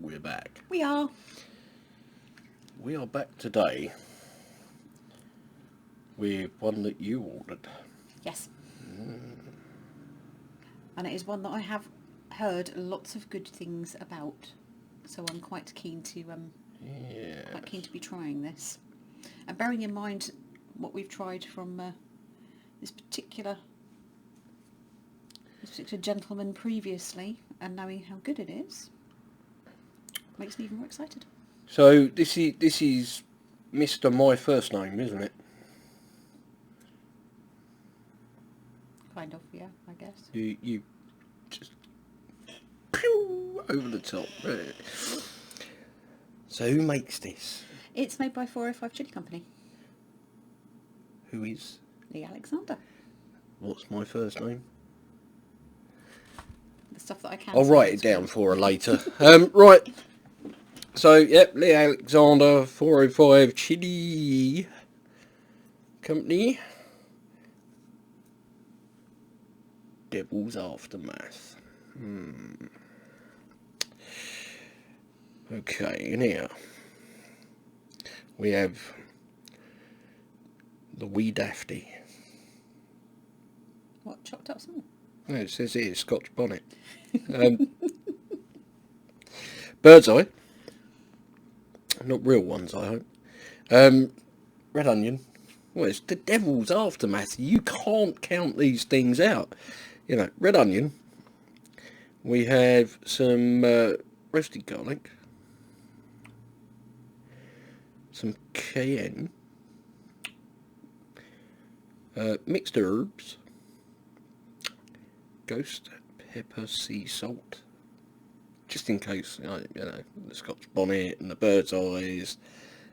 we're back. We are. We are back today with one that you ordered. Yes. And it is one that I have heard lots of good things about, so I'm quite keen to be trying this. And bearing in mind what we've tried from this particular gentleman previously, and knowing how good it is, makes me even more excited. So this is Mr. My First Name, isn't it? Kind of, yeah, I guess. You just pew over the top. So who makes this? It's made by 405 Chilee Company. Who is? Lee Alexander. What's my first name? The stuff that I can. I'll write it down for her later. Right. So, yep, Lee Alexander, 405 Chilee Company. Devil's Aftermath. Okay, in here we have the wee dafty. What, chopped up small? No, it says here Scotch bonnet. Bird's eye. Not real ones, I hope. Red onion. Well, it's the devil's aftermath. You can't count these things out. You know, red onion. We have some roasted garlic. Some cayenne. Mixed herbs. Ghost pepper, sea salt. Just in case, the Scotch bonnet and the bird's eyes,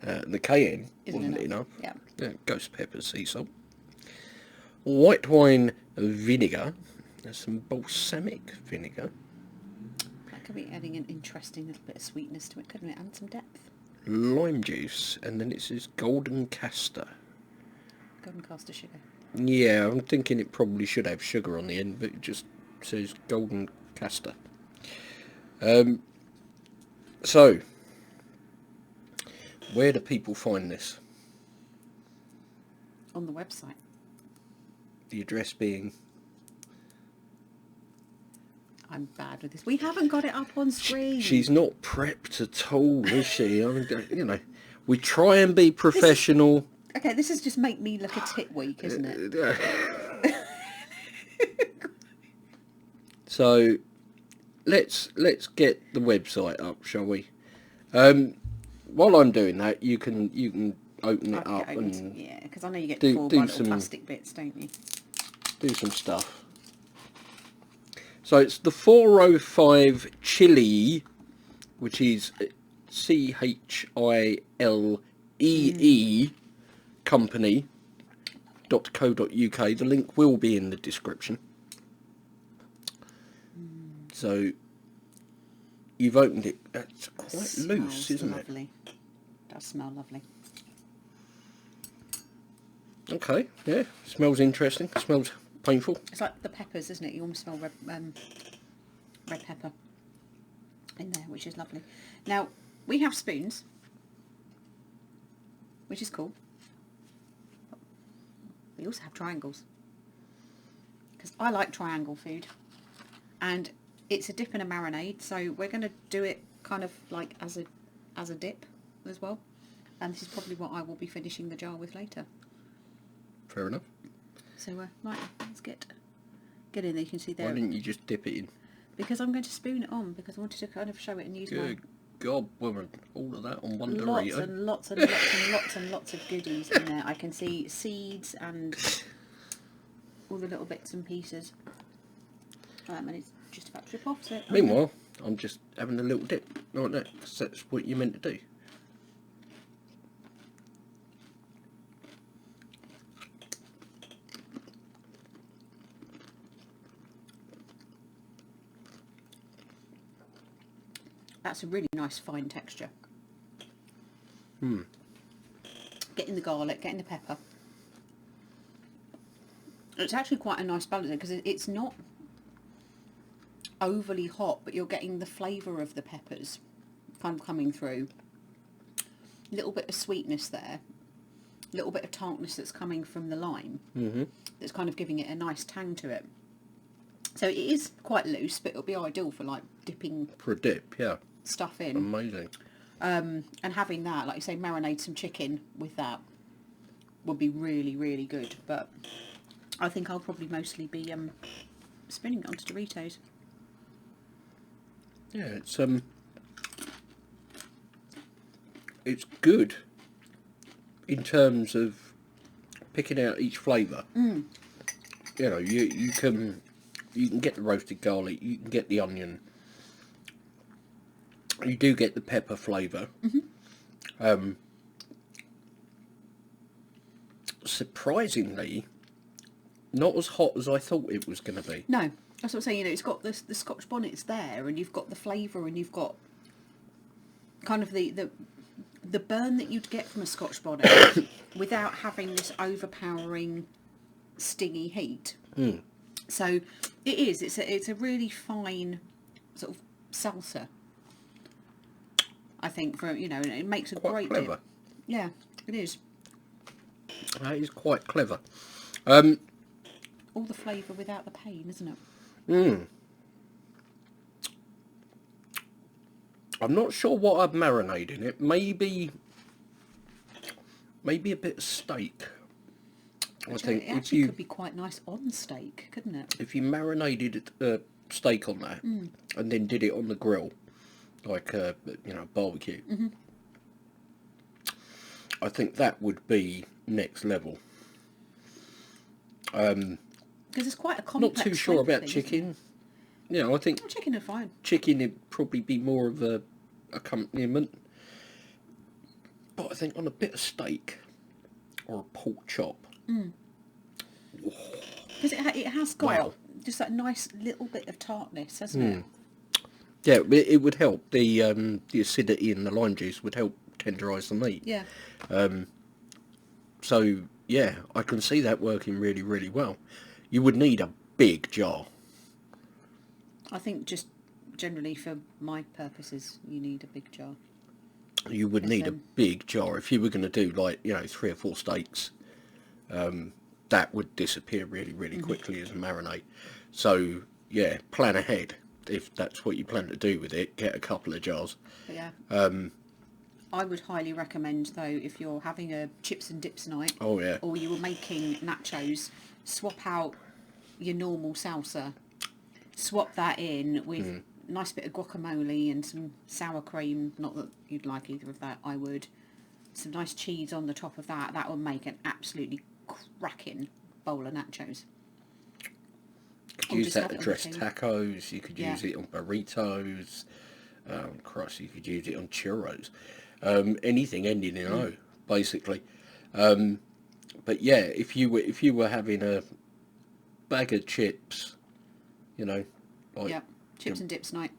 and the cayenne wasn't enough. Yeah. Ghost pepper, sea salt. White wine vinegar. There's some balsamic vinegar. That could be adding an interesting little bit of sweetness to it, couldn't it? And some depth. Lime juice, and then it says golden castor. Golden castor sugar. Yeah, I'm thinking it probably should have sugar on the end, but it just says golden castor. So, where do people find this? On the website. The address being... I'm bad with this. We haven't got it up on screen. She's not prepped at all, is she? I mean, we try and be professional. This is just make me look a tit weak, isn't it? So, let's get the website up, shall we? While I'm doing that, you can open it up and because I know you get four by little plastic bits, don't you? Do some stuff. So it's the 405 Chilee, which is CHILEE company.co.uk. The link will be in the description. So you've opened it. It's quite loose, isn't it? It does smell lovely. Okay, yeah. Smells interesting. Smells painful. It's like the peppers, isn't it? You almost smell red pepper in there, which is lovely. Now, we have spoons, which is cool. We also have triangles, because I like triangle food, and it's a dip and a marinade, so we're going to do it kind of like as a dip as well, and this is probably what I will be finishing the jar with later. Fair enough. So, right, let's get in there. You can see there. Why didn't you just dip it in? Because I'm going to spoon it on, because I wanted to kind of show it and use Good God, woman, all of that on one Dorito. Lots and lots and lots and lots and lots of goodies in there. I can see seeds and all the little bits and pieces. And it's just about to rip off. So meanwhile, I'm just having a little dip like that, because that's what you're meant to do. That's a really nice fine texture. Getting the garlic, getting the pepper. It's actually quite a nice balance because it's not overly hot, but you're getting the flavour of the peppers kind of coming through. A little bit of sweetness there. A little bit of tartness that's coming from the lime. Mm-hmm. That's kind of giving it a nice tang to it. So it is quite loose, but it'll be ideal for like dipping For a dip, yeah. stuff in. Amazing. And having that, like you say, marinate some chicken with that would be really, really good. But I think I'll probably mostly be spinning it onto Doritos. Yeah, it's good in terms of picking out each flavour. You know, you can get the roasted garlic, you can get the onion, you do get the pepper flavour. Surprisingly, not as hot as I thought it was going to be. No, that's what I'm saying. You know, it's got the Scotch bonnets there, and you've got the flavour, and you've got kind of the burn that you'd get from a Scotch bonnet without having this overpowering, stingy heat. So it is. It's a really fine sort of salsa. I think for and it makes a Quite great clever. dip. Yeah, it is. That is quite clever. All the flavour without the pain, isn't it? I'm not sure what I'd marinate in it. Maybe a bit of steak. I think It if actually you could be quite nice on steak, couldn't it? if you marinated steak on that and then did it on the grill, like barbecue, I think that would be next level. Because it's quite a complex. Not too sure flavour about thing, isn't chicken. You know, I think it? Chicken are fine. chicken would probably be more of a accompaniment. But I think on a bit of steak or a pork chop. Because it has got Wow. just that nice little bit of tartness, hasn't it? Yeah, it would help. The acidity in the lime juice would help tenderise the meat. Yeah. So, yeah, I can see that working really, really well. You would need a big jar. I think just generally for my purposes, you need a big jar. You would need a big jar. If you were going to do, 3 or 4 steaks, that would disappear really, really quickly as a marinade. So, yeah, plan ahead. If that's what you plan to do with it, get a couple of jars. But yeah. I would highly recommend, though, if you're having a chips and dips night, Oh, yeah. or you were making nachos, swap out your normal salsa, swap that in with a nice bit of guacamole and some sour cream. Not that you'd like either of that, I would. Some nice cheese on the top of that. That would make an absolutely cracking bowl of nachos. You could Or use just that have to it on dress the tea. tacos. You could Yeah. use it on burritos. Christ, you could use it on churros. Anything ending in O, basically. But yeah, if you were having a bag of chips, like Yeah, chips and dips night.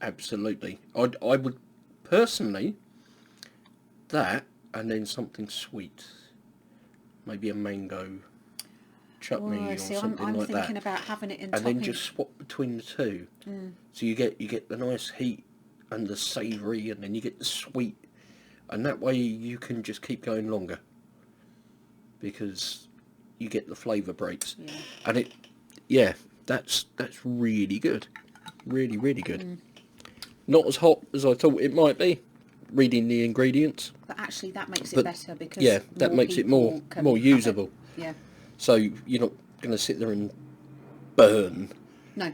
absolutely, I would personally that, and then something sweet, maybe a mango chutney Oh, or see, something I'm like thinking that. about having it in And topping. then just swap between the two. So you get the nice heat and the savoury, and then you get the sweet, and that way you can just keep going longer because you get the flavour breaks. Yeah. And that's really good, really, really good. Not as hot as I thought it might be, reading the ingredients. But actually, that makes it But, better because yeah, that makes it more people can have it. usable. Yeah. So you're not going to sit there and burn. No.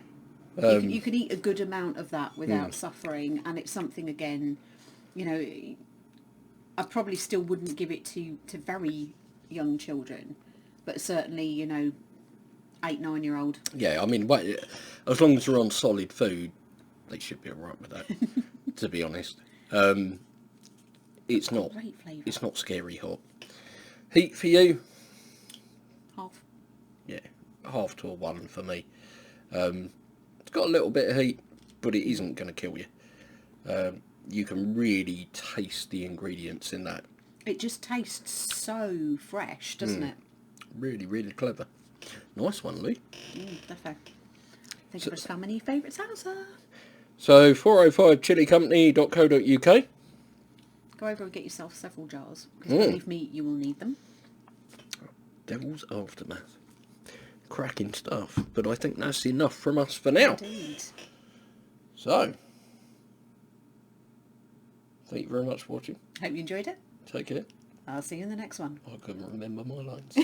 You can eat a good amount of that without suffering, and it's something, again, I probably still wouldn't give it to very young children, but certainly, 8-9-year-old. Yeah, I mean, as long as they're on solid food, they should be alright with that, to be honest. It's not Great flavour. It's not scary hot. Heat for you? Half. Yeah, 1/2 to a 1 for me. It's got a little bit of heat, but it isn't going to kill you. You can really taste the ingredients in that. It just tastes so fresh, doesn't it? Really, really clever. Nice one, Lou. Definitely. Thank you for family favourite salsa. So 405chilicompany.co.uk. Go over and get yourself several jars, because believe me, you will need them. Devil's Aftermath. Cracking stuff. But I think that's enough from us for now. Indeed. So, thank you very much for watching. Hope you enjoyed it. Take care. I'll see you in the next one. I couldn't remember my lines.